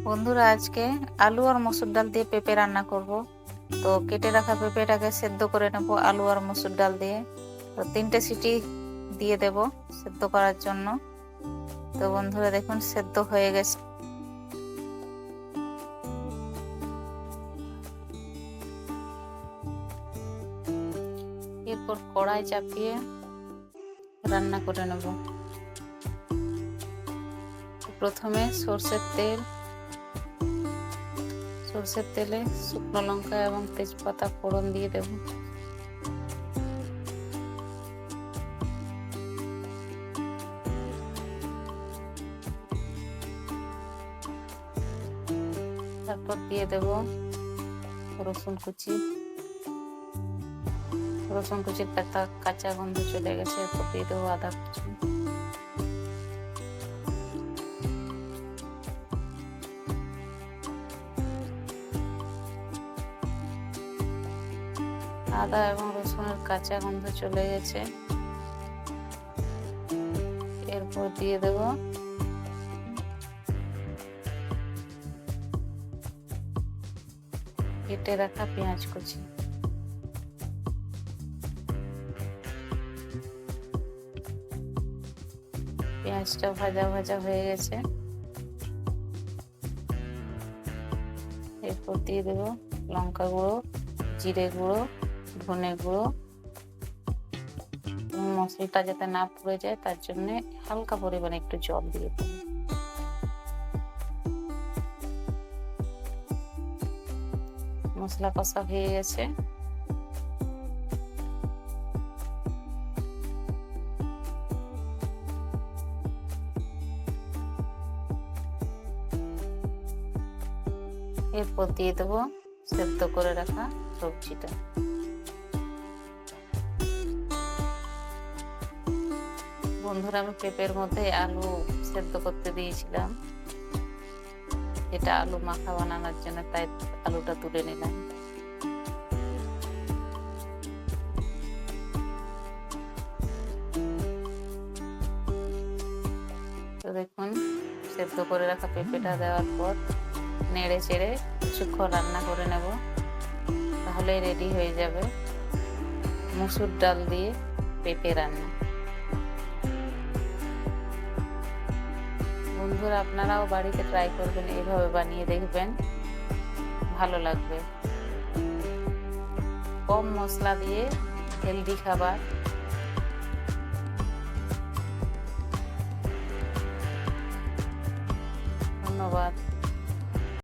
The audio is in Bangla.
বন্ধুরা, আজকে আলু আর মসুর ডাল দিয়ে পেঁপে রান্না করব। তো কেটে রাখা পেঁপেটাকে সেদ্ধ করে নেব আলু আর মসুর ডাল দিয়ে। তো 3টে সিটি দিয়ে দেব সেদ্ধ করার জন্য। তো বন্ধুরা দেখুন সেদ্ধ হয়ে গেছে। এরপর কড়াই চাপিয়ে রান্না করে নেব। প্রথমে সর্ষের তেলে শুকনো লঙ্কা এবং তেজপাতা ফোড়ন দিয়ে দেব। তারপর দিয়ে দেব রসুন কুচির কাঁচা গন্ধ চলে গেছে। এরপর দিয়ে দেবো আদা কুচি। আদা এবং রসুনের কাঁচা গন্ধ চলে গেছে। এরপর দিয়ে দেব কেটে রাখা পেঁয়াজ কুচি। পেঁয়াজটা ভাজা হয়ে গেছে। এরপর দিয়ে দেব লঙ্কা গুঁড়ো, জিরে গুঁড়ো, ধনে গুঁড়ো। মশলাটা যাতে না পুড়ে যায় তার জন্য হালকা পরিমাণে একটু জল দিয়ে দেব। মশলা কষা হয়ে গেছে। এরপর দিয়ে দেবো সেদ্ধ করে রাখা সবজিটা। বন্ধুরা, আমি পেঁপের মধ্যে আলু সেদ্ধ করতে দিয়েছিলাম, এটা আলু মাখা বানানোর জন্য, তাই আলুটা তুলে নিলাম। তো দেখুন সেদ্ধ করে রাখা পেঁপেটা দেওয়ার পর নেড়ে চেড়ে কিছুক্ষণ রান্না করে নেব, তাহলে রেডি হয়ে যাবে মসুর ডাল দিয়ে পেঁপে রান্না। বন্ধুরা, আপনারাও বাড়িতে ট্রাই করবেন, এইভাবে বানিয়ে দেখবেন, ভালো লাগবে। কম মশলা দিয়ে হেলদি খাবার। ধন্যবাদ।